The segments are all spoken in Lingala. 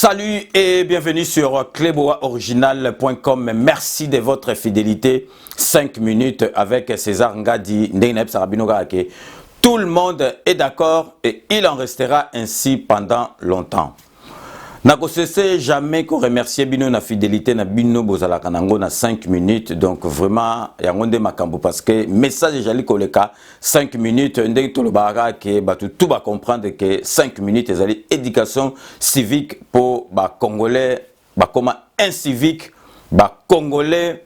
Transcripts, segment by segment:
Salut et bienvenue sur cleboaoriginal.com. Merci de votre fidélité. 5 minutes avec César Ngadi, Ndeneb Sarabinogake. Tout le monde est d'accord et il en restera ainsi pendant longtemps. Nako cessé jamais qu'on remercier Bino na fidélité na Bino bozala kanango na 5 minutes. Donc vraiment yangonde makambo parce que message jali koleka 5 minutes ndenge to le bara que batu tout va comprendre que 5 minutes ezali éducation civique pour ba congolais ba koma incivique ba congolais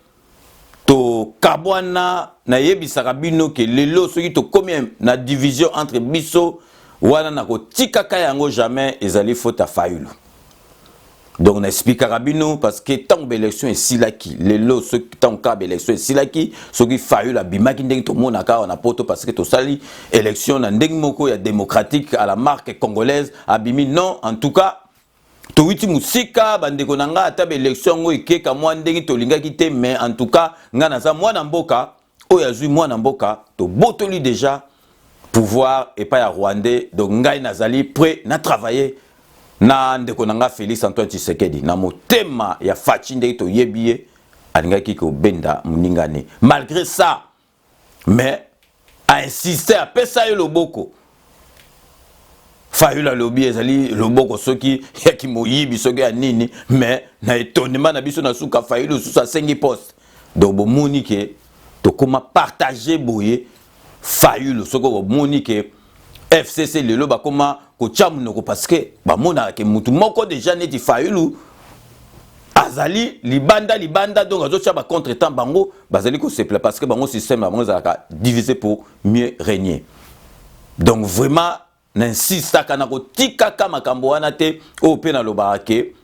to kabwana na yebisaka bino ke lelo soki to combien na division entre biso wana na ko tikaka yango jamais ezali faute à fayulu. Donc on explique à Rabino parce que tant d'élection est si là qui les lots ceux qui tant cas d'élection est si là qui ceux qui faillu la bimaki ndeng tout monde aka on a poto parce que to sali élection na ndeng moko ya démocratique à la marque congolaise abimi non en tout cas to witi musika bande konanga ata élection ngo ikeka mwa ndeng to linga kité mais en tout cas ngana za mwana mboka oya zui mwana mboka to botoli déjà pouvoir et pas ya rwandais donc ngai nazali prêt na travailler na ndeko nanga Félix Antoine Tshisekedi na motema ya fachi ndeki to yebie alingaki ko benda muningane malgré ça mais a insisté à pesa yo loboko fayu la lobby ezali loboko soki ya ki moyibi soki ya nini mais na étonnement na biso na suka fayu lo susa 5 poste donc bo moni ke to koma partager boye fayu lo soko bo moni ke FCC lelo ba koma ko chamunoko parce que ba mona ke mutu moko déjà neti fayulu azali libanda donc azocha ba contretemps bango bazali ko seple parce que bango système bango zaka diviser pour mieux régner. Donc vraiment n'insiste kana ko tikaka makambo wana te o pe na lobake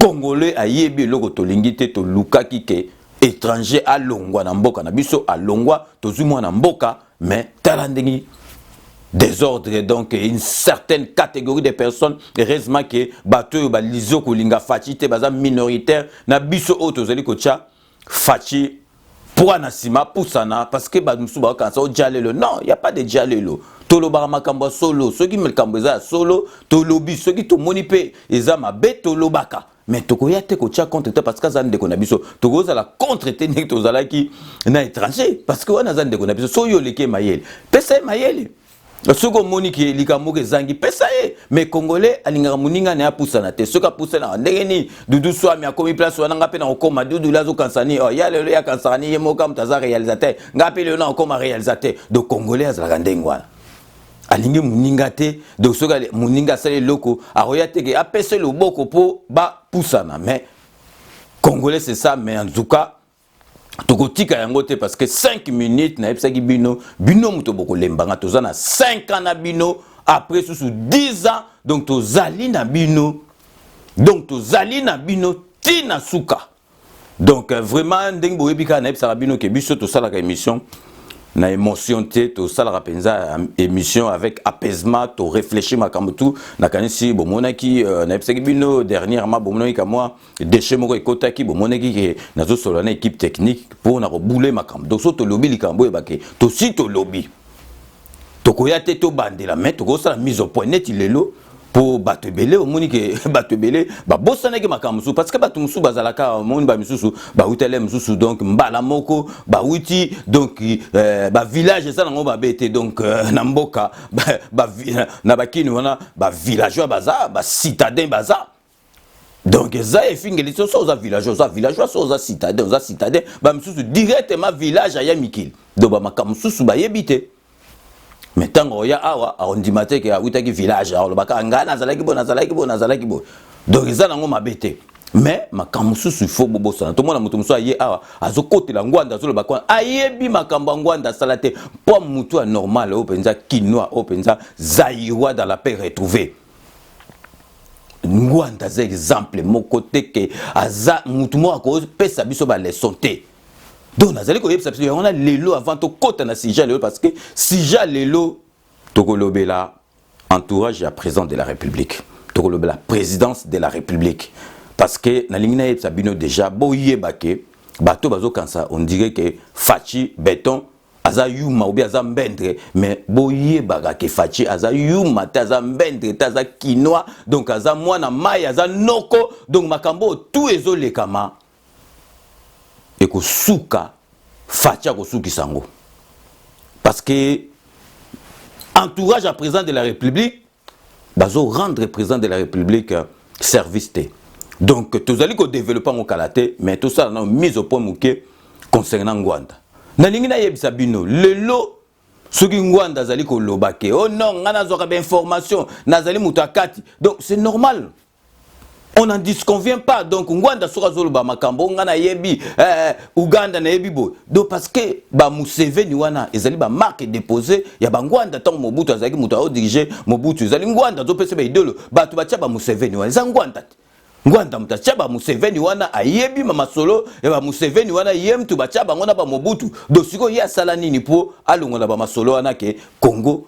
congolais ayebi loko to lingite to lukaki ke étranger a longwa na mboka na biso a longwa to zumwa na mboka mais talandengi désordre donc une certaine catégorie de personnes heureusement que bateau ba lizo ko linga fachi te baza minoritaire na biso auto zeli ko tcha fachi pour anasima pusana parce que ba musu ba kansa o jalelo non il y a pas de jalelo tolo ba makambo solo ceux qui mekambo za solo to lobi ceux qui to monipe eza mabe to lobaka mais toko ya te ko tcha contre parce que za ndeko na biso toko za la contre te nek to zala ki na étranger parce que wana za ndeko na biso so yo leke mayele pesa mayele soko moniki likamuke zangi pesa ye mais congolais alinga muninga ne apusana te soka pusana ndenge ni dudu swami akomi place wana ngape na okoma dudu lazo kansani oh ya lelo ya kansani ye moka mtaza réalisateur ngape lelo na okoma réalisateur donc congolais azala ndengwana alingi muninga te donc soka muninga sale loko aroya te ke apese le boko po ba pusana mais congolais c'est ça mais en tout cas tokotika yango te parce que 5 minutes na epsaki bino muto boko lembanga tozana 5 ans na bino après sous 10 ans donc tozali na bino tina suka donc vraiment ndenge boyebika na epsaka bino ke biso to sala ka émission na émotion te to sala penza émission avec apaisement to réfléchir makambo tout na kanisi bomonaki na epsaki bino dernièrement bomonaki ka moi déchet moko ekotaki bomonaki ke nazo solo na équipe technique pour na rebouler makambo donc so to lobby likambo ebake to si to lobby to koyate to bandela mais to ko sala mise au point net lelo pour batebele au monique batebele ba bosanaki makamsu parce que batumsu bazalaka moni ba misusu ba utele misusu donc mbala moko ba uti donc ba village ça nango ba bete donc na mboka ba na bakini wana ba villageois baza ba citadin baza donc ça efingeli so za villageois so za citadin ba misusu directement village ya mikil donc ba makamsusu ba yebite mais tango ya awa arondimate ke awitaki village alors baka ngana zalaki bo donc eza nango mabete mais makambo susu faut bobosana to mona mutu muso aye awa azokotela ngwanda zolo bakwa ayebi makambo ngwanda salate po mutu a normal o penza kinois o penza zaïrois dans la paix retrouvée ngwanda za exemple moko te ke aza mutu mo ko pesa biso ba leçon te. Donc, on a l'élo avant de côté na Sija l'élo parce que Sija l'élo Togolobé la entourage et à président de la République. Togolobé la présidence de la République. Parce que na lingina sabino déjà boye baké bateau bazo kansa on dirait que fachi béton aza yuma ou bien aza mbendre mais boyebaka ke Faci aza yuma te aza mbendre te aza kinois donc aza mwana mai aza noko donc makambo tout ezolekama ekosuka Faci akosukisa yango parce que entourage à président de la République bazo rendre président de la République service te donc tozali ko développer en kalaté mais tout ça na mise au point muke concernant Ngwanda nalingi na yebisa bino lelo soki Ngwanda zali ko lobake oh non ngana zoka ba information nazali mutakati donc c'est normal on n'en disconvient pas donc Ngwanda soka zoloba makambo ngana yebi Uganda na yebi bo donc parce que ba Museveni wana ezali ba marque déposée ya ba Ngwanda tant Mobutu azali muta o diriger Mobutu ezali Ngwanda zo pese ba idolo ba to ba tia ba Museveni wana za Ngwanda Ngwanda mutacha ba Museveni wana ayebi mama solo ya ba Museveni wana yem tu bacha bango na ba Mobutu do siko ya sala nini po alongola ba masolo wana ke Congo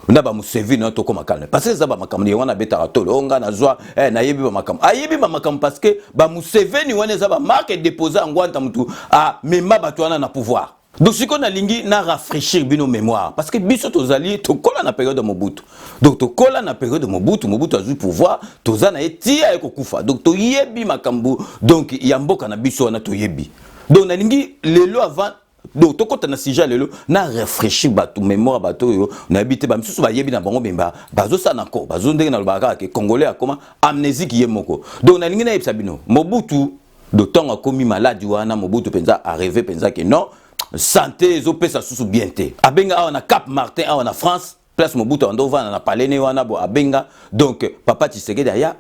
na ba Museveni na to koma kalme parce que za ba makamni wana beta ratolo onga na zwa na yebi ba makam ayebi ba makam parce que ba Museveni wana za ba marque déposer Ngwanda mutu a mema bato wana na pouvoir donc si on a lingi na rafraîchir bino mémoire parce que biso tozali to kola na période de Mobutu donc to kola na période de Mobutu a eu pouvoir tozana etia ekokufa donc to yebi makambu donc ya mboka na biso na to yebi donc na lingi lelo avant donc to kota na sija lelo na rafraîchir bato mémoire bato yo na habité ba misusu ba yebi na bango bemba bazo sa na ko bazo ndenge na lobaka ke congolais akoma amnésique yemoko donc na lingi na yebisa bino Mobutu de temps a commis maladie wana Mobutu penza a rêvé penza que non santé ezopesa susu bien te abenga awa na Cap Martin awa na France place Mobutu andova na palene wana bo abenga donc papa Tshisekedi aya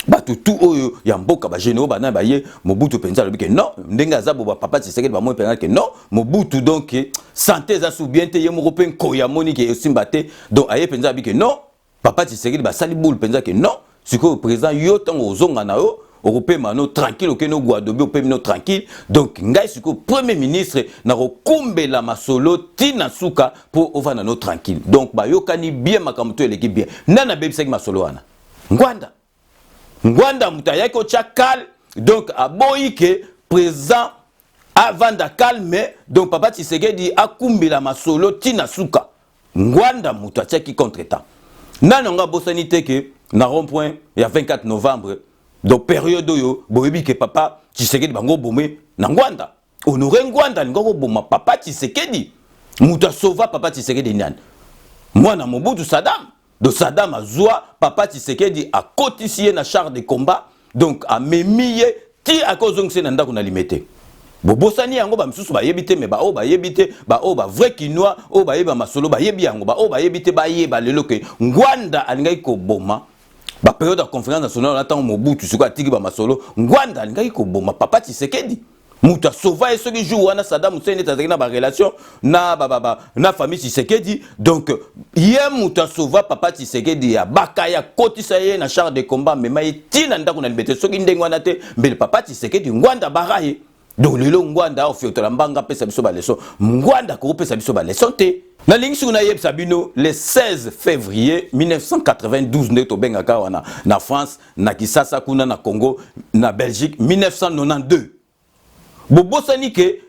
batu tout oyo ya mboka ba généraux bana ba ye Mobutu penza lobi ke non ndenga za bo papa Tshisekedi ba mo penza ke non Mobutu donc santé za su bien te ye moko pen ko ya moni ke osimba te donc aye penza bi ke non papa Tshisekedi ba sali boule penza ke non siko président yo tango ozonga na yo Européen mano tranquille aucun no Guadobe au pays tranquille donc ngai siko premier ministre na rokumbe la masolo tina suka pour ovana no tranquille donc ba yokani bien makamto eleki bien nana bebisaki masolo wana Ngwanda mutaya ko chakal donc aboyike président avant da calme donc papa Tshisekedi akumbi la masolo tina suka Ngwanda mutaya ki contre-temps nanonga bosanité que na rond-point il y a 24 novembre donc période yo boyebi ke papa Tshisekedi bango bomé na Ngwanda honoré Ngwanda ngoko boma papa Tshisekedi muta sauva papa Tshisekedi nani mwana Mobutu Saddam de Saddam azwa papa Tshisekedi a cotisé na char de combat donc a memiye ti akozongse na ndako na limité bobosani yango ba misusu ba yebite me ba o ba yebite ba o ba vrai kinois o ba yeba masolo ba yebi yango ba o ba yebite ba yeba lelo ke Ngwanda alingai ko boma ba période de conférence nationale on attend Mobutu siko atiki ba masolo Ngwanda alingai ko boma papa Tshisekedi muta sauva et ce qui joue wana Saddam Hussein est na ba relation na na famille Tshisekedi donc hier muta sauva papa Tshisekedi ya bakaya kotisa ye na char de combat mais mai tina ndako na liberté soki ndengo wana te mbele papa Tshisekedi Ngwanda baraye donc lelo Ngwanda ofiotola mbanga pesa biso ba leçon Ngwanda ko pesa biso ba leçon te na lingi suna yeb sabino le 16 février 1992 neto bengaka wana na France na Kisasa kuna na Congo na Belgique 1992 bobosani ke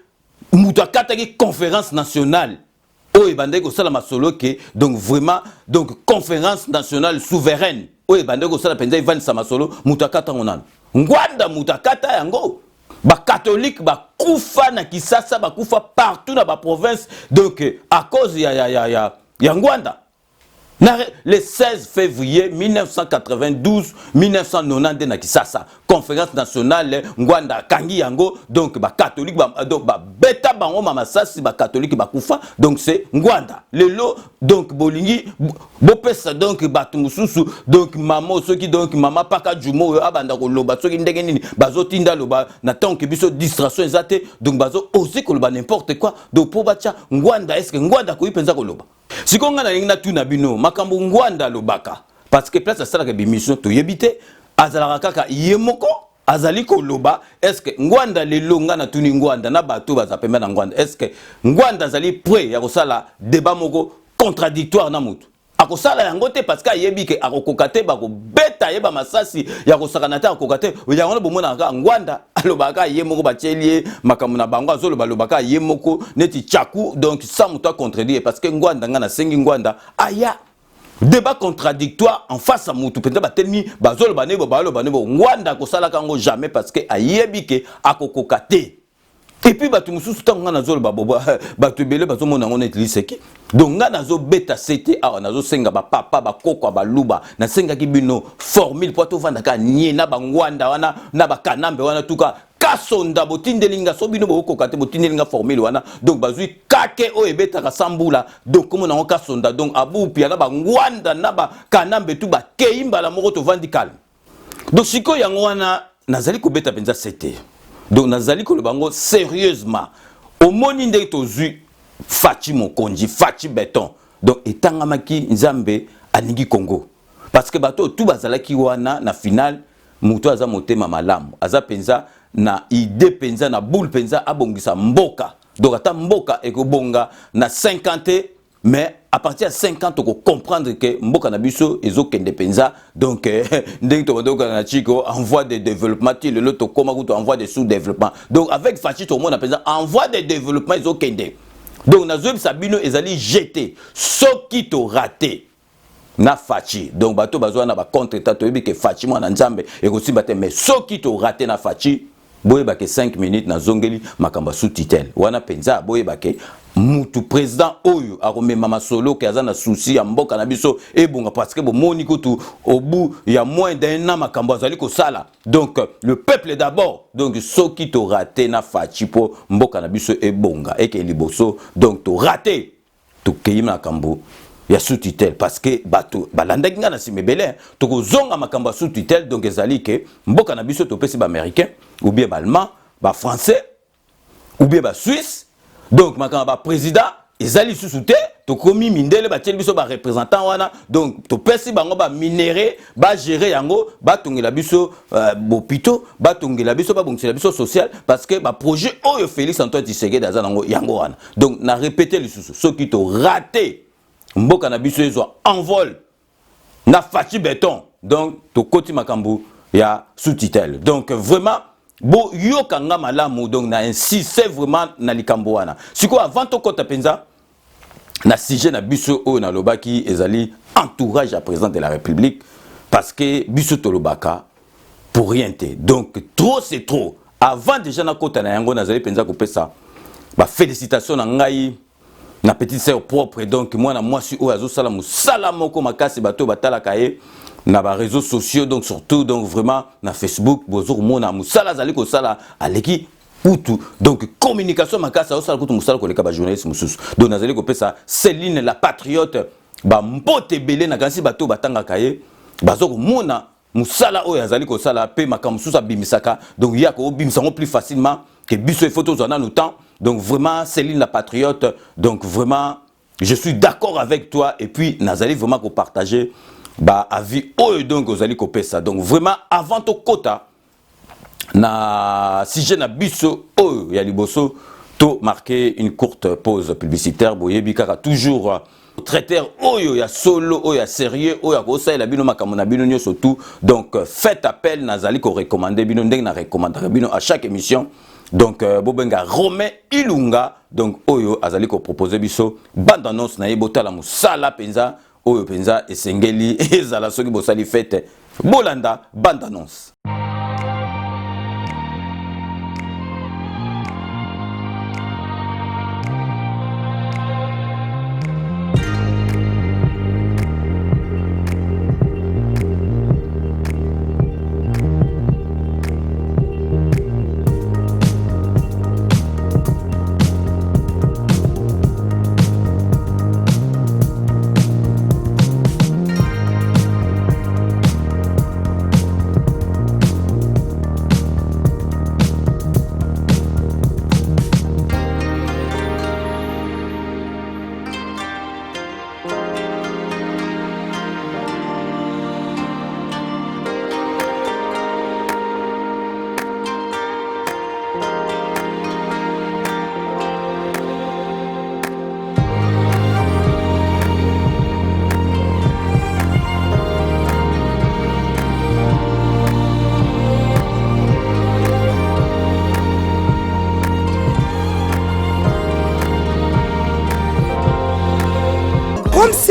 mutakata ki conférence nationale o ebande ko sala masolo ke donc vraiment donc conférence nationale souveraine o ebande ko sala penza Ivan Samasolo mutakata ngonan Ngwanda mutakata yango ba catholique ba kufa na Kisasa ba kufa partout na ba province donc à cause ya Ngwanda le 16 février 1992 1990 na Kisasa conférence nationale Ngwanda kangi yango donc ba catholique donc ba beta bango mama sasi ba catholique ba kufa donc c'est Ngwanda lelo donc bolingi bopesa donc batu mususu donc mama soki donc mama paka jumo abanda ko loba soki ndenge nini bazotinda loba na tant que biso distraction ezate donc bazo oser ko loba n'importe quoi donc pour bacha Ngwanda est-ce que Ngwanda ko ipenza ko loba sikonga na lingi na tuna bino makambo Ngwanda lobaka parce que place asala ka bimission to yebite azala kaka yemoko azali ko loba est-ce que Ngwanda lelo nga na tuni Ngwanda na bato bazapemba na Ngwanda est-ce que Ngwanda azali prêt ya kosala débat moko contradictoire na mutu akosala yango te parce que ayebi ke akokoka te bakobeta ye bamasasi ya kosakana te akokoka te yango wana bomonaka ngwanda alobaka ye moko batieli ye makambo na bango azolobaka ye moko neti tchaku donc ça moto contredire parce que ngwanda nga nasengi ngwanda aya débat contradictoire en face à mutu peut-être batelmi bazoloba ne baloba ne ngwanda kosala kango jamais parce que ayebi ke akokoka te. Et puis batu mususu tango na zolo batu belé bazo mona ngone tliseki donc nga nazo beta cité a nazo senga ba papa ba koko ba luba na senga ki bino formule po to vanda ka nie na bangwanda wana na bakanambe wana tuka kasonda botindelinga so bino boko kate botindelinga formule wana donc bazui kake o ebeta ka sambula donc comme na kasonda donc abu pia na bangwanda na bakanambe tu ba keimba la moko to vandi calme donc siko yango wana nazali ko beta penza cité. Donc nazali ko bango sérieusement au moni ndé tozui fachi mokonji fachi béton donc etangamaki nzambe alingi Congo parce que bato tout bazalaki wana na final muto aza motema malamu aza penza na idée penza na boule penza abongisa mboka donc ata mboka ekobonga na 50 mais à partir de 50 on comprendre que mboka na biso ezokende penza donc ndenge to bandoka na chiko envoie de développement le loto koma kuto envoie de sous-développement donc avec fachi to mona penza envoie de développement ezokende donc na zob sabino ezali jeté soki to raté na fachi donc bato bazwa na ba contre état to yebi ke fachi mwana nzambe ekosimba te mais soki to raté na fachi boye bake 5 minutes na zongeli makamba sous titel wana penza boye bake mutu président oyo akomema masolo ke aza na souci ya mboka na biso ebonga parce que bomoni kutu au bout ya moins d'un an makambo azali ko sala donc le peuple d'abord donc soki to raté na fachi po mboka na biso ebonga eke liboso donc to raté to keyima makambo ya sous-titel parce que bato balandaki nga na simebele to ko zonga makambo sous-titel donc ezali ke mboka na biso to pesi ba américain ou bien ba allemand ba français ou bien ba suisse donc makambo ba président ezali sous te to komi mindele ba tieli biso ba représentant wana donc to pesi bango ba minéré ba gérer yango ba tongela biso bopito ba tongela biso ba bongela biso social parce que ba projet oyo Félix Antoine Tshisekedi aza nango yango wana donc na répéter le sous ce qui to raté mboka na biso ezwa envol na fachi béton donc to koti makambu ya sous-titel donc vraiment bo yokanga malamu donc na insisté vraiment na likambo wana siko avant to kota penza na sujet na biso o na lobaki ezali entourage à président de la République parce que biso to lobaka pour rien te donc trop c'est trop avant déjà na kota na yango nazali penza ko pesa ba félicitations na ngai na petite sœur propre donc moi na moi si o azo sala musala moko makasi bato batala kaye na ba réseaux sociaux donc surtout donc vraiment na Facebook bozor mona musala zali ko sala aleki utu donc communication makasi o sala kutu musala ko leka ba journaliste mususu donc nazali ko pesa Céline la patriote ba mbote belé na kansi bato batanga kaye bazor mona musala o azali ko sala pe makambo susa bimisaka donc yako bimisango plus facilement que biso et photos en a nous temps. Donc vraiment, Céline la patriote, donc vraiment, je suis d'accord avec toi. Et puis, Nazali vraiment qu'on partager bah avis oh donc aux ali ça. Donc vraiment, avant ton quota, na si j'ai na biso oh ya liboso, to marqué une courte pause publicitaire. Boyebi kaka toujours traiteur oyo ya solo oyo ya sérieux oyo ya kosa la bino makamona bino nyo surtout. Donc faites appel Nazali ko recommander bino ndeng na recommander bino à chaque émission. Donc bobenga Romain Ilunga donc oyo azali ko proposer biso bande annonce na yebota la musala penza oyo penza esengeli ezala soki bosali fête bolanda bande annonce.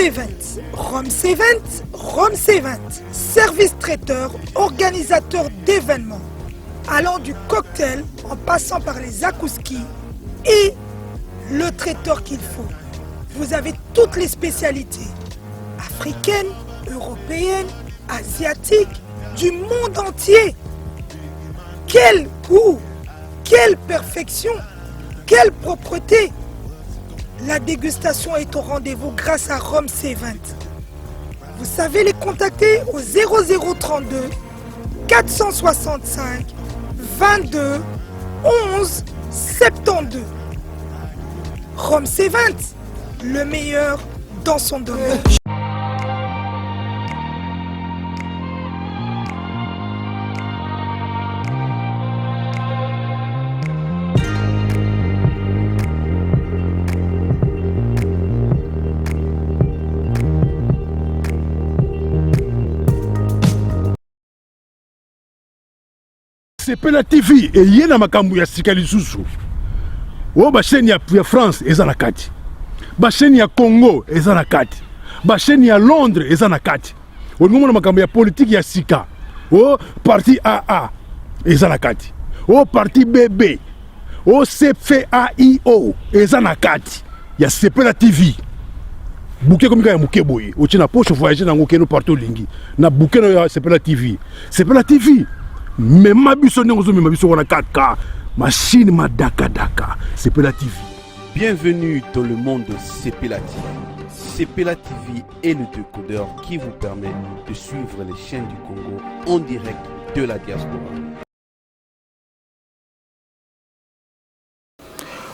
Event. Rom's Event, Rom's Event. Service traiteur, organisateur d'événements. Allant du cocktail en passant par les akouskis et le traiteur qu'il faut. Vous avez toutes les spécialités. Africaines, européennes, asiatiques, du monde entier. Quel goût, quelle perfection, quelle propreté. La dégustation est au rendez-vous grâce à Rom's Event. Vous savez les contacter au 0032 465 22 11 72. Rom's Event, le meilleur dans son domaine. Sepela TV et yena makambu ya sika lisusu. O ba chaîne ya France eza na kati. Ba chaîne ya Congo eza na kati. Ba chaîne ya Londres eza na kati. O ngomona makambu ya politique ya sika. O parti AA eza na kati. O parti BB. O CFAIO eza na kati. Ya Sepela TV. Bouquet comme ya muke boye. O tina poche voyager na ngokeno partout lingi. Na bouquet no ya Sepela TV. Sepela TV. Mais ma biso n'engozo mais ma biso on a 4K machine ma daka Sepela TV. Bienvenue dans le monde de Sepela TV. Sepela TV est le décodeur qui vous permet de suivre les chaînes du Congo en direct de la diaspora.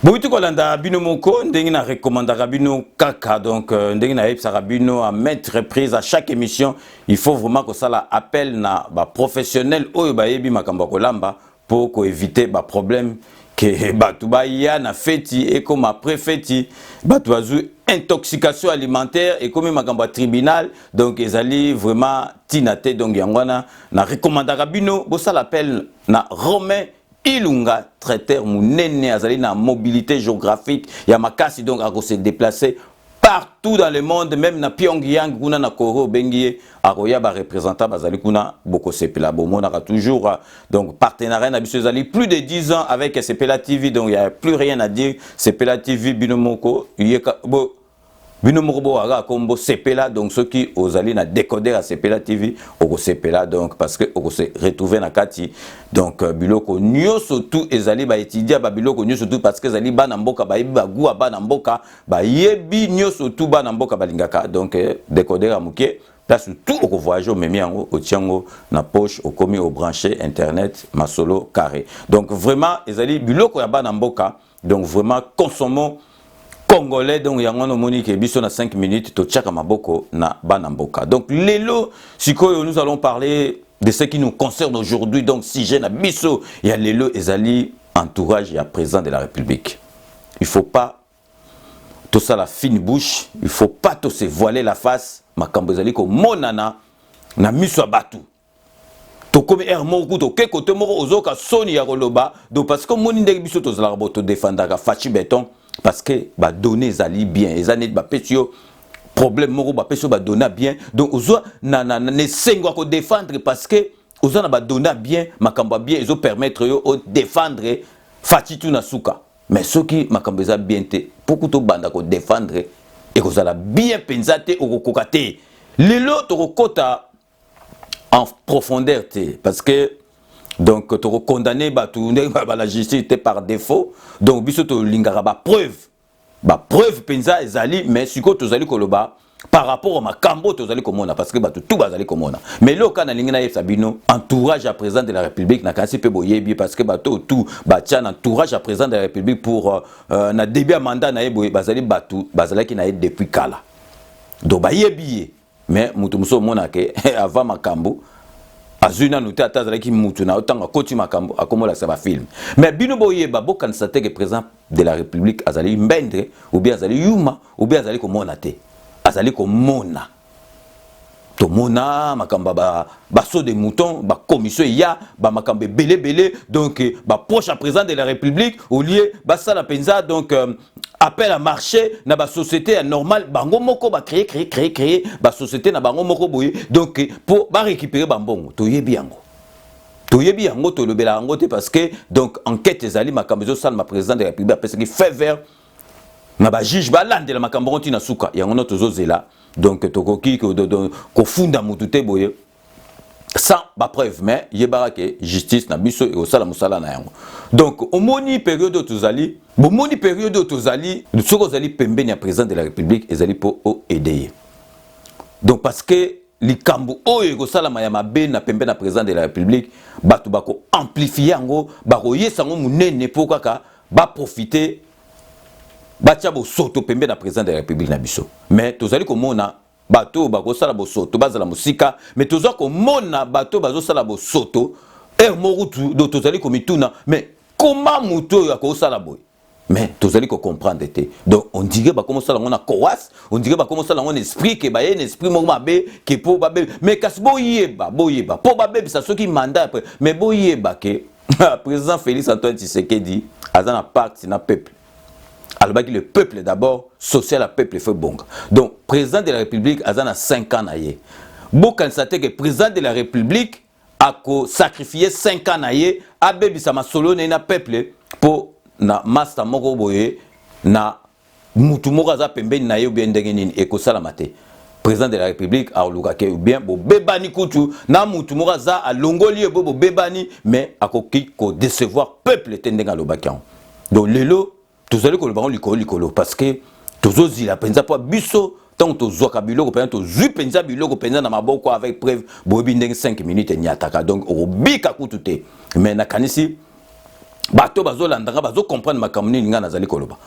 Boitu kolanda bino moko ndenge na recommandaka bino kaka donc ndenge na yebisaka bino à maintes reprises à chaque émission il faut vraiment que ça la appel na ba professionnel oyo ba yebi makambo kolamba pour ko éviter ba problème que batu ba ya na feti et comme après feti batu bazu intoxication alimentaire et comme makambo tribunal donc ezali vraiment tinate donc yangwana na recommandaka bino bo ça l'appel na Romain Ilunga traiteur munene azali na mobilité géographique ya makasi donc à se déplacer partout dans le monde même na Pyongyang kuna na Corée bengie akoya ba représentant bazali kuna boko sepela bomona toujours donc partenariat na biso ezali plus de 10 ans avec Sepela TV donc il y a plus rien à dire Sepela TV binomoko yeka bo binomoko aga kombo Sepela donc ceux qui ozali na décoder à Sepela TV oko Sepela donc parce que oko se retrouver na kati donc biloko nyoso tout ezali ba étudier ba biloko nyoso tout parce que ezali ba na mboka ba yebi ba gua ba na mboka ba yebi nyoso tout ba na mboka balingaka donc décoder amuke place tout oko voyager memi yango otiango na poche okomi au branché internet masolo carré donc vraiment ezali biloko ya ba na mboka donc vraiment consommons Congolais donc yangono monique biso na 5 minutes to tchaka maboko na banamboka. Donc lelo sikoyo nous allons parler de ce qui nous concerne aujourd'hui donc si j'ai na biso ya lelo ezali entourage ya président de la République. Il faut pas tout ça la fine bouche, il faut pas tout se voiler la face makambo ezali ko monana na miso batu. To comme air moko to ke côté moko ozoka soni ya koloba donc parce que moni ndenge biso to zala boto défendaka fachi béton parce que ba donner zali bien les années ba petio problème moko ba petio ba donner bien donc ozo na ne sengo ko défendre parce que ozo na ba donner bien makamba bien ezo permettre yo o défendre fachi tu na suka mais ceux qui makamba za bien te beaucoup to banda ko défendre et ko zala bien pensate o ko kokate lelo to kota en profondeur parce que donc tu es condamné par la justice par défaut donc biso to lingara ba preuve penza ezali mais siko to zali koloba par rapport à makambo to zali komona parce que tout bazali komona mais le cas na lingina yebsa bino entourage à président de la République na kasi pe boyebi parce que tout batia entourage à président de la République pour na début mandat na yeboye bazali bazala ki na yé depuis kala donc bayebi mais mutu muso mona ke avant makambo azuna noté atazala ki mutu na otanga koti makambo akomola sa ba film mais bino boyeba bokanisa te que président de la République azali mbendre ou bien azali yuma ou bien azali komona te azali komona tomona makamba baso de mouton ba commission ya ba makamba belé donc ba proche à président de la République au lieu ba sala penza donc appel à marché na ba société normale bango moko ba créer ba société na bango moko boye donc pour ba récupérer ba mbongo to yebi yango to lobela yango te parce que donc enquête ezali makamba zo sala ma président de la République parce que fait vert na ba juge ba landela makambo ntina suka yango no tozo zela donc tokoki ko funda mutute boye sans ba preuve mais yebara ke justice na biso e osala musala na yango donc omoni période tozali bomoni période tozali soko zali pembeni ya président de la République ezali po o aider donc parce que likambo oyo ekosala ya mabe na pembeni na président de la République bato bako amplifier yango bako yesango munene po kaka ba profiter batia bo soto pembe na président de la République na biso mais tozali komona bato bakosala bo soto bazala musika mais tozali komona bato bazosala bo soto morutu do tozali komituna mais comment muto yakosala boy mais tozali ko comprendre te donc on dirait ba commencer on a coas on dirait ba commencer on esprit que ba un esprit mo mabe que po babe mais kas boyeba po babe ça ce qui mandat après mais boyeba que président Félix Antoine Tshisekedi azana pacte na peuple. Alors, le peuple d'abord, social, le peuple fait bon. Donc, président de la République, il a 5 ans. Bon, quand ça que le président de la République a sacrifié 5 ans, a bébi sa solo na peuple pour na master moko boye na mutu moko za pembeni na ye bien ndenge nini e ko sala mate. Président de la République a olukake ou bien bo bebani kutu na mutu moko za a longoli bo bebani mais a ko décevoir peuple tendenga lobakian. Donc lelo tous allez que le baron likolo parce que tous osi la penza pour biso tant tous zoka biloko penza tous zu penza biloko penza na maboko avec preuve bobi ndenge 5 minutes ni ataka donc obika kutute mais na kanisi bato bazo landanga bazo comprendre makamuni ninga nazali koloba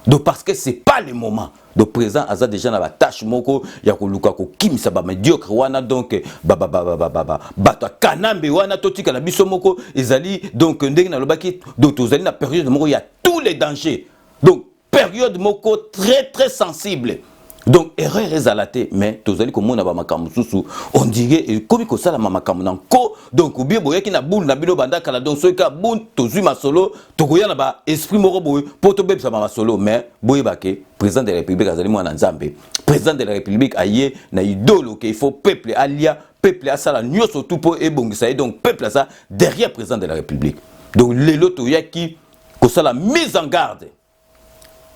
donc parce que c'est pas le moment de présent aza déjà na ba tâche moko ya koluka ko kimisa ba médiocre wana donc bato kanambe wana totika na biso moko ezali donc ndenge na lobaki donc tozali na période moko ya tous les dangers. Donc, période moko très sensible. Donc, erreur ezalate, mais tozali comme on a makamu susu, on dirait comme ko sala makamu nanko, donc ou bien boya ki na boule na bino banda kala donc so ka boule tozu ma solo, tokoya na ba esprit moko boy, poto beb sa ma solo, mais boye baké président de la République azali mwana nzambe. Président de la République aye na idolo que il faut peuple alia, peuple a sala nyoso tout po e bongisa donc peuple a ça derrière président de la République. Donc lelo toya ki ko sala mise en garde.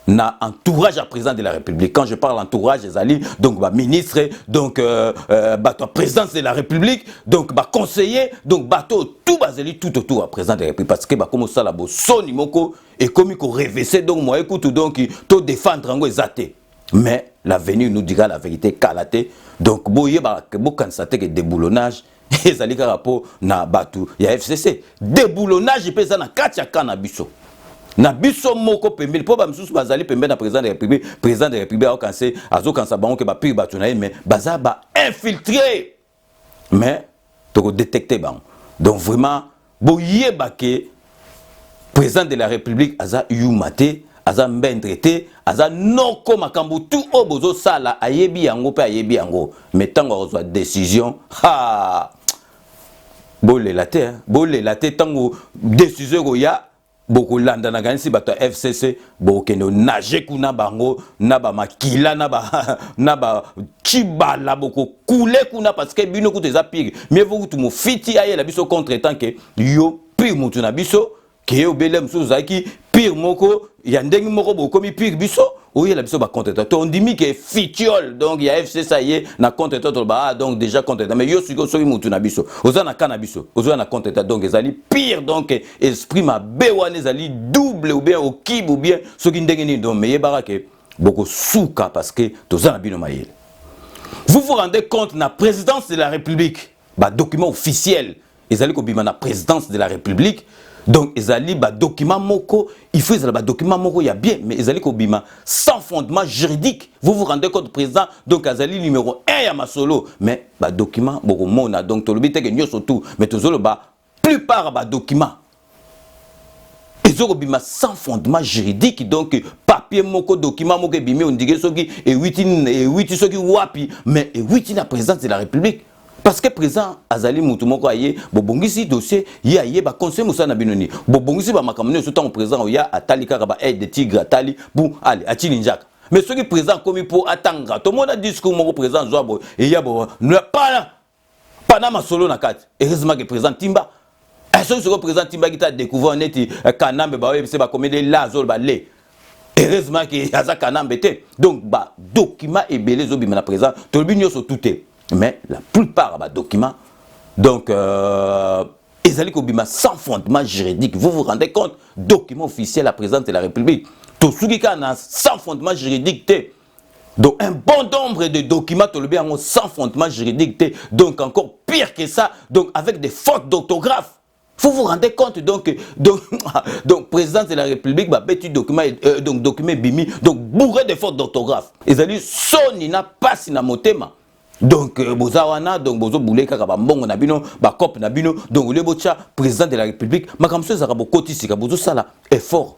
Na entourage à président de la République. Quand je parle entourage, les donc bah ministre, donc bateau présidence de la République, donc bah conseiller, donc bateau tout basé tout autour à président de la République parce que bah comme ça la bo soni moko et comme qu'on révessé donc moi écoute donc to défendre en exaté. Mais l'avenir nous dira la vérité kalaté. Donc boye bah quand ça que déboulonnage et ça liga rapport na bateau il y a FCC déboulonnage et pesa na katia kana biso. Na biso moko pembele po ba msusu bazali pembele na président de la République a cansé azo kansa bango ke ba pire batuna mais baza ba infiltré mais to détecter bango donc vraiment boyeba ke président de la République aza yumate aza mbendrete aza noko makambo tout obozo sala ayebi yango pe ayebi yango mais tango reçoit décision ha bolé la terre tango décision go ya beaucoup landa na ganisi bato FCC bokeno nage kuna bango na ba makila na ba chibala boko koule kuna parce que bino kuteza pire mais vous tout mo fiti aye la biso contre tant que yo pire mutu na biso ke obele msuzu zaki pire moko ya ndengi moko bokomi pire biso oye la biso ba contre tant on dit que fitiol donc il y a FC ça y est na contre tant ba donc déjà contre tant mais yo siko soki mutu na biso oza na kana biso oza na contre tant donc ezali pire donc esprit ma bewane ezali double ou bien au kib ou bien soki ndengi ni donc mais barake boko souka parce que toza na bino mayele. Vous vous rendez compte na présidence de la République ba document officiel ezali ko bima na présidence de la République. Donc, ezali ba document moko, il faut ezali ba document moko ya bien, mais ezali ko bima sans fondement juridique. Vous vous rendez compte président, donc ezali numéro 1 ya masolo, mais ba document boko mona donc to lobite ke nyoso tout, mais tozolo ba plupart ba document ezoko bima sans fondement juridique donc papier papier moko document moko bimi on dirait soki et 8 soki wapi mais et 8 na présidence de la République parce que président azali mutu moko aye bobongisi dossier ye aye ba conseil musa na binoni bobongisi ba makamune so tant président ya atali kaka ba aide de tigre atali bu allez atili njaka mais soki président komi pour atanga to mona discours moko président zoabo et ya bo pas na masolo na kati heureusement que président Timba est-ce que le président Timba qui t'a découvert net kanambe ba c'est ba comédie là zol ba le heureusement que yaza kanambe te donc ba document et belé zo bimana président to le binyo so tout est mais la plupart des documents donc ils allaient bima sans fondement juridique vous vous rendez compte document officiel à la présidence de la République tout ce qui est sans fondement juridique te donc un bon nombre de documents sans fondement juridique donc encore pire que ça donc avec des fautes d'orthographe. Vous vous rendez compte donc président de la République bah petit document donc document bimi donc bourré de fautes d'orthographe. Ils allaient soni na pas na motema. Donc bozawana donc bozo boulé kaka ba mbongo na bino ba cop na bino donc le bocha président de la République makamso za bo kotisika bozo sala effort.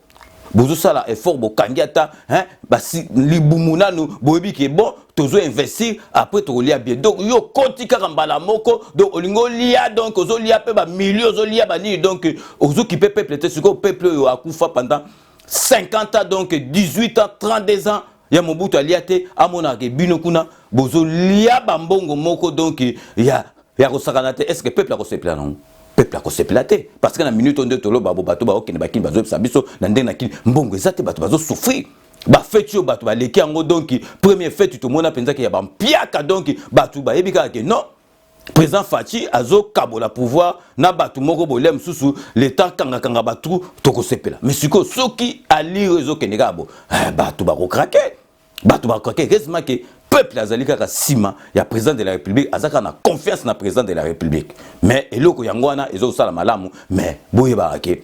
Bozo sala effort bo kangiata hein ba si libumuna no boyebi ke bon tozo investir après to lia bien donc yo koti kaka mbala moko donc olingo lia donc ozo lia pe ba millions ozo lia ba ni donc ozo ki peuple te siko peuple yo akufa pendant 50 ans donc 18 ans 32 ans ya mobutu aliate amona ke bino kuna bozo lia ba mbongo moko donc ya kosakana te est-ce que peuple a kosepela non peuple a kosepela te parce que na minute onde tolo ba bato ba okene bakini bazo sabiso na ndenge na kini mbongo ezate bato bazo souffrir ba fête yo bato ba leki yango donc première fête to mona penza ke ya ba mpiaka donc bato ba yebika ke non président Fachi azo kabola pouvoir na bato moko bolem susu l'état kanga bato to kosepela mais siko soki ali rezo kenega bo bato ba ko craquer bato ba craquer heureusement que peuple azali kaka sima ya président de la République azaka na confiance na président de la République mais eloko yango wana ezo sala malamu mais boye barake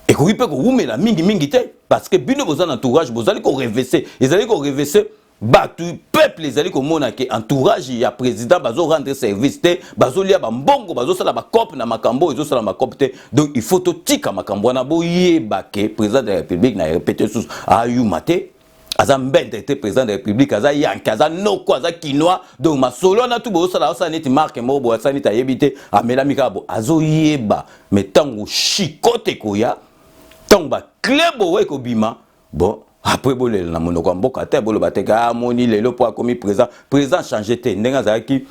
et ko ipe ko umela mingi te parce que bino bozana entourage bozali ko reverser ezali ko reverser batu peuple ezali ko mona ke entourage ya président bazo rendre service te bazo lia ba mbongo bazo sala ba cop na makambo ezo sala makop te donc il faut to tika makambo na boye bake président de la République na répéter sous ayu maté aza mbende te président de la République aza yank aza noko aza kinois donc ma solo na tout bo sala osa neti marque mo bo sa neti ayebite amela mikabo azo yeba mais tango chikote koya tango ba klebo we ko bima bon après bolé na monoko mboka te bolo bateka moni lelo po akomi président changer te ndenga za ki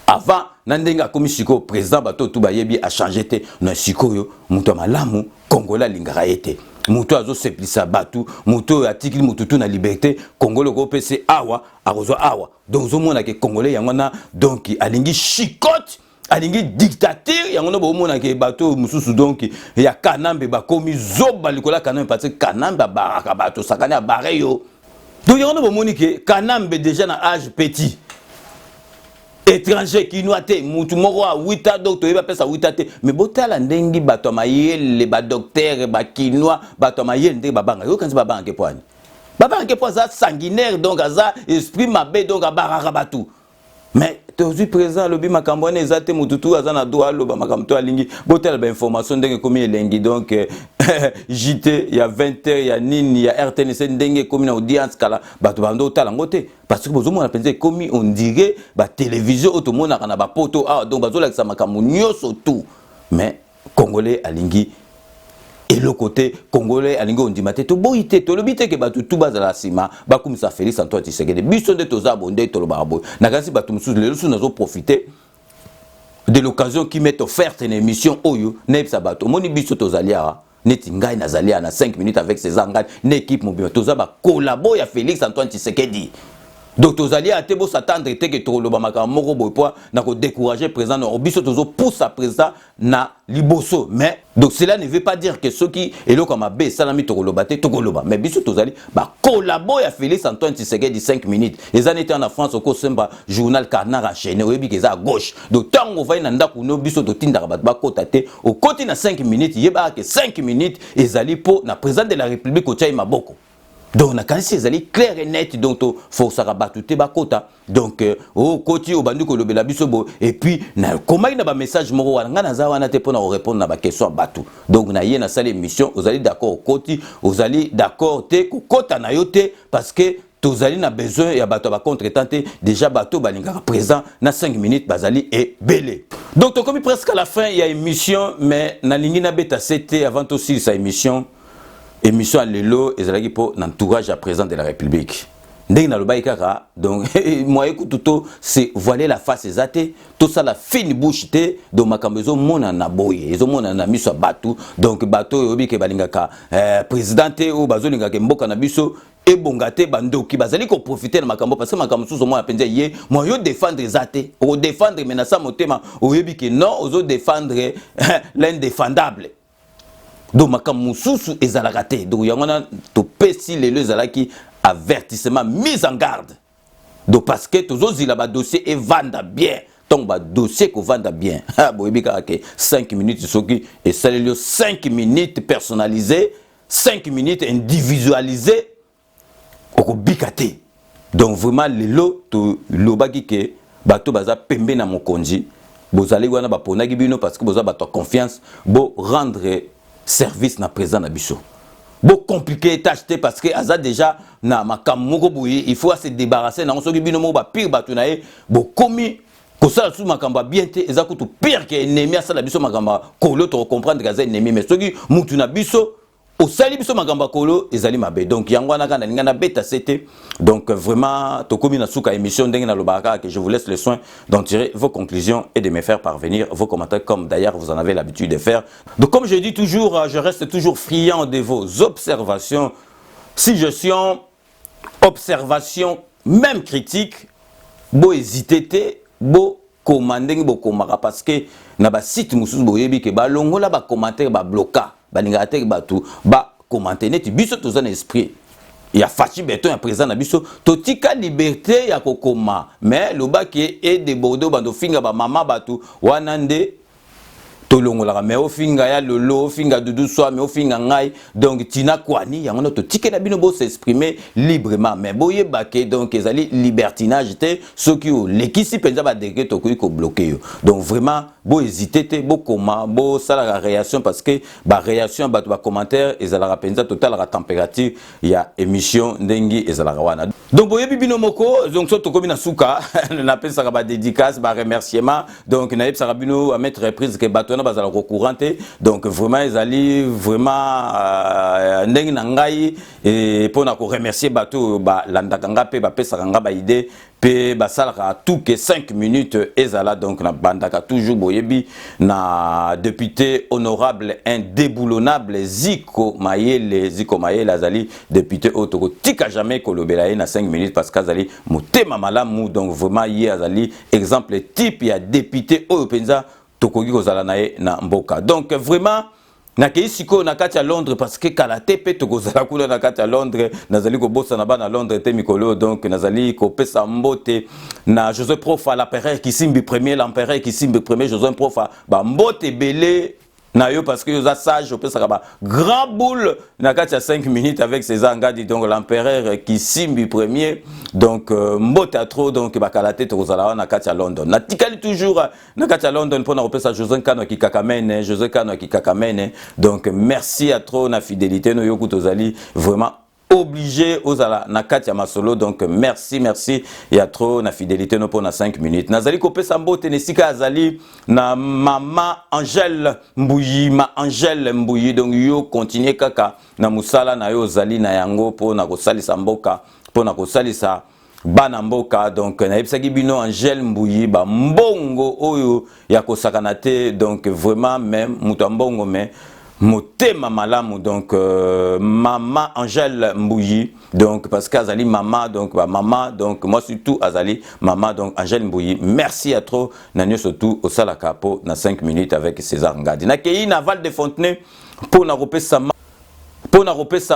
avant na ndenga komi siko président bato tout bayebi a changer te na siko yo muto malamu Kongola lingara ete muto azo seplisa batu muto atikili mututu na liberté Congolais ko pese awa arozo awa donc zo mona ke Congolais yangona donc alingi chicote alingi dictature yango no bo mona ke bato mususu donc ya kanambe bakomi zoba likola kanambe parce que kanambe baraka bato sakana bareyo donc yango no bo moni ke kanambe déjà na âge petit étranger qui nous a été mutu moko a 8 ans donc to va pesa 8 ans mais botala ndengi bato mayele ba docteur ba kinois bato mayele ndenge babanga yo kanzi babanga ke poani babanga ke poza sanguinaire donc aza esprit mabe donc abaraka batu mais tozu présent lobi makambo na ezate mututu aza na droit loba makamto alingi botala ba information ndenge komi elengi donc JT il y a 20h il y a nini il y a RTNC ndenge komi na audience kala bato bando tala ngote parce que bozo mona penze komi on dirait ba télévision automona kana ba poto ah donc bazo la sa makambo nyoso tout mais Congolais alingi et le côté Congolais alingi on dit maté to boité to lobité ke bato tout bazala sima ba comme ça Félix Antoine Tshisekedi biso de toza bonde to lo barabo na kasi bato musu le lusu nazo profiter de l'occasion qui m'est offerte une émission oyo nebsa bato moni biso tozalia neti ngai nazalia na 5 minutes avec ses engagés une équipe mobile toza ba collabo ya Félix Antoine Tshisekedi donc tozalia ate bo s'attendre te ke to lo ba makambo moko boy po na ko décourager président no biso tozo pousse président na liboso mais donc cela ne veut pas dire que ceux qui elo comme abe salami to lo baté to koloba mais biso tozali ba collabo ya Félix Antoine Tshisekedi 5 minutes les années en France au Kosemba journal Canard enchaîné oyebi ke za à gauche donc tango va na ndako no biso to tindaka ba kota te au côté na 5 minutes yeba ke 5 minutes ezali po na président de la République o tchai maboko donc na kanisi ezali clair et net donc to forçaka bato te bakota donc o koti o bandu kolobela biso bo et puis na komai na ba message moko wana nga naza wana te pona ko répondre na ba question bato donc na ye na salle émission ozali d'accord koti ozali d'accord te ko kota na yo te parce que tozali na besoin ya bato ba contre-temps déjà bato balingaka présent na 5 minutes bazali et belé donc to komi presque à la fin il y a émission mais na lingi na beta c'était avant aussi sa émission à Lelo ezalaki pour l'entourage à présent de la République. Ndenge na loba ikaka donc moi écoute c'est voiler la face ezate tout ça la fine bouche te donc makambezo mona na boye ezo mona na miso batu donc bato yobi ke balingaka présidente ou bazolinga ke mboka na biso et bongate bandoki bazali ko profiter na makambo parce que makambo sous moi apenza ye moi yo défendre ezate o défendre menaça motema o yobi ke non ozo défendre l'indéfendable. Donc makambo mususu ezalaka te donc yangona to pesi lelo ezalaki avertissement mise en garde donc parce que tozozila ba dossier et vanda bien donc ba dossier ko vanda bien boyebika ke 5 minutes soki et salelio 5 minutes personnalisées 5 minutes individualisées oko bikate donc vraiment lelo to lobaki ke bato baza pembe na mokonzi bozali wana ba ponaki bino parce que boza bato confiance bo rendre service na présent na biso bo compliqué tâche parce que aza déjà na makamoko boye il faut se débarrasser na soki bino mo ba pire bato na ye bo komi ko sala sous makamba bien te eza kutu pire que ennemi asala biso makamba kolo to comprendre que ennemi mais soki mutu na biso au sali biso makamba kolo ezali mabe donc yango na kana linga na beta c'était donc vraiment to komi na suka émission ndenge na lobaka que je vous laisse le soin d'en tirer vos conclusions et de me faire parvenir vos commentaires comme d'ailleurs vous en avez l'habitude de faire. Donc comme je dis toujours, je reste toujours friand de vos observations, suggestions, observations, même critiques, bo hésiter te, bo commander bo komara parce que na ba site mususu boyebi ke ba longola ba commentaire ba bloquer baninga te batu ba commenter net biso tozana esprit ya fachi beton ya présent na biso totika liberté ya kokoma mais lobaki et de bordeaux bando finga ba mama batu wanande tolongola mais o finga ya lolo finga dudu soa mais o finga ngai donc tina kwani yango to tike na bino bo s'exprimer librement mais boye baké donc ezali libertinage te soki o lekisi penza ba décret to ko bloquer yo donc vraiment bo hésiter te bo koma bo sala la réaction parce que ba réaction ba commentaire ezala penza total la température ya émission ndengi ezala wana donc boye bino moko donc so to komi na suka na pesa ba dédicace ba remerciement donc na yebsa bino à mettre reprise que bato bazala ko courante donc vraiment ezali vraiment ndenge na ngai et pona ko remercier bato ba landaka nga pe ba pesa nga ba idée pe ba salaka tout que 5 minutes ezala donc na bandaka toujours boyebi na député honorable indéboulonnable Ziko Mayele azali député otoko tika jamais kolobela na 5 minutes parce qu'azali motema malamu donc vraiment yé azali exemple type ya député oyo penza tokoki kozala nae na mboka donc vraiment nakei siko na kati ya Londres parce que kalaté pe tokozala kuna na kati ya Londres nazali ko bossa na bana Londres te mikolo donc nazali ko pesa mbote na Joseph Prof à l'empereur qui simbi premier l'empereur qui simbi premier Joseph Prof ba mbote belé na yo parce que yo za sage opesa ka ba grand boule na kati ya 5 minutes avec ses angadi donc l'empereur qui simbi premier donc mbote a trop donc ba kalaté tokozala na kati ya London na tikali toujours na kati ya London pour na opesa Joseph Kano ki kakamene donc merci à trop na fidélité no yo kutozali vraiment obligé aux ala na katia masolo donc merci il y a trop na fidélité no pour na 5 minutes nazali ko pesa mbote nesika azali na mama Angèle Mbuyi donc yo continuer kaka na musala na yo zali na yango pour na ko salisa mboka pour na ko salisa bana mboka donc na yebisaki bino Angèle Mbuyi ba mbongo oyo ya ko sakana te donc vraiment même mutu mbongo mais motema malamu donc maman Angèle Mbuyi donc parce qu'azali maman donc ba maman donc moi surtout azali maman donc Angèle Mbuyi merci à trop nanyo surtout au sala capo na 5 minutes avec César Ngadi na kei na Val de Fontenay pour na repesa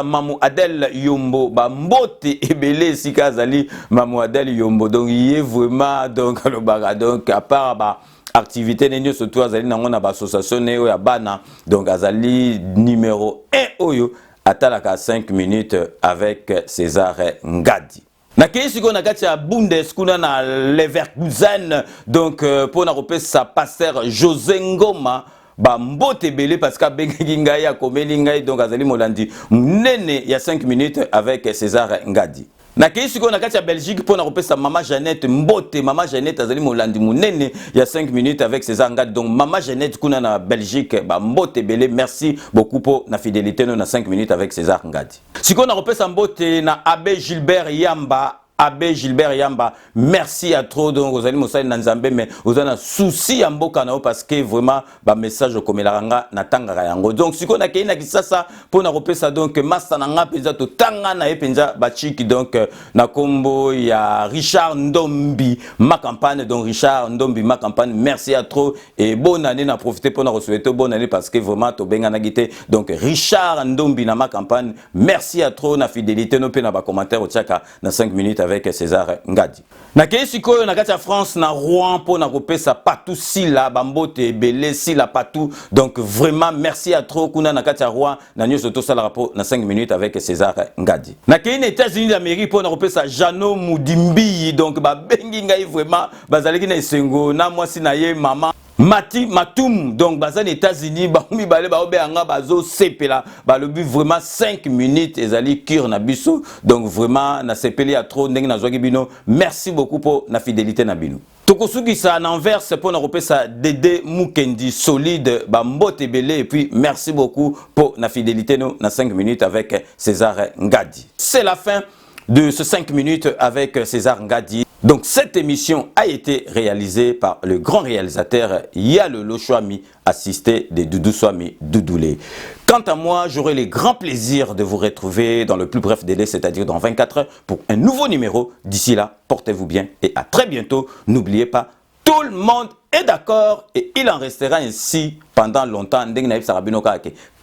Mamou Adel Yombo ba mbote ebele sika azali Mamou Adel Yombo donc il est vraiment donc le baga donc à part ba activité nenyo surtout azali nango na ba association neo ya bana donc azali numéro 1 oyo atalaka 5 minutes avec César Ngadi. Nakei siko na kati ya Bundes kuna na Leverkusen, donc pour na repesa pasteur José Ngoma ba mbote belé parce que bengi ngai ya komeli ngai, donc azali molandi munene ya 5 minutes avec César Ngadi. Nakei siko na kati ya Belgique pour na repesa Mama Jeannette mbote, Mama Jeannette azali molandi munene ya 5 minutes avec César Ngadi. Donc Mama Jeannette kuna na Belgique ba mbote belé, merci beaucoup pour na fidélité no na 5 minutes avec César Ngadi. Siko na repesa mbote na Abbé Gilbert Yamba, Abbé Gilbert Yamba, merci à trop. Donc vous allez me Nanzambe, mais vous avez un souci à mboka nao parce que vraiment ba message comme la ranga na tanga yango. Donc si on a kei na kisasa pour na repesa donc massa na nga penza to tanga na penza ba chiki, donc na kombo ya Richard Ndombi ma campagne, donc Richard Ndombi ma campagne, merci à trop et bonne année, na profiter pour na souhaiter bonne année parce que vraiment to benga na gité. Donc Richard Ndombi na ma campagne, merci à trop na fidélité no pe na ba commentaire au tchaka na 5 minutes avec César Ngadi. Na kei ko na kati ya France na Rouen pour na kopesa patou sila bambote belé sila patou, donc vraiment merci à trop kuna na kati ya Rouen na nyo soto sala rapport na 5 minutes avec César Ngadi. Na kei na États-Unis d'Amérique pour na kopesa Jano Mudimbi, donc ba bengi ngai vraiment bazaleki na esengo na mwasi na ye mama Mati Matoum, donc bazan États-Unis baumi balé ba obeanga bazo sepela ba le but vraiment 5 minutes ezali cure na biso, donc vraiment na sepeli à trop ndenge na zoki bino, merci beaucoup pour na fidélité na bino. Tokosuki sa en Anvers pour na repesa Dédé Mukendi solide ba mbote belé, et puis merci beaucoup pour na fidélité no na 5 minutes avec César Ngadi. C'est la fin de ce 5 minutes avec César Ngadi. Donc cette émission a été réalisée par le grand réalisateur Yalolo Chouami, assisté de Doudou Swami Doudoulé. Quant à moi, j'aurai le grand plaisir de vous retrouver dans le plus bref délai, c'est-à-dire dans 24 heures, pour un nouveau numéro. D'ici là, portez-vous bien et à très bientôt. N'oubliez pas, tout le monde est d'accord et il en restera ainsi pendant longtemps.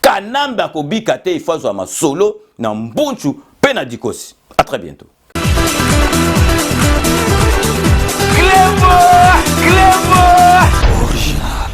Kanamba kobi kate ifazwa ma solo na mbunchu penadikosi. À très bientôt. Original.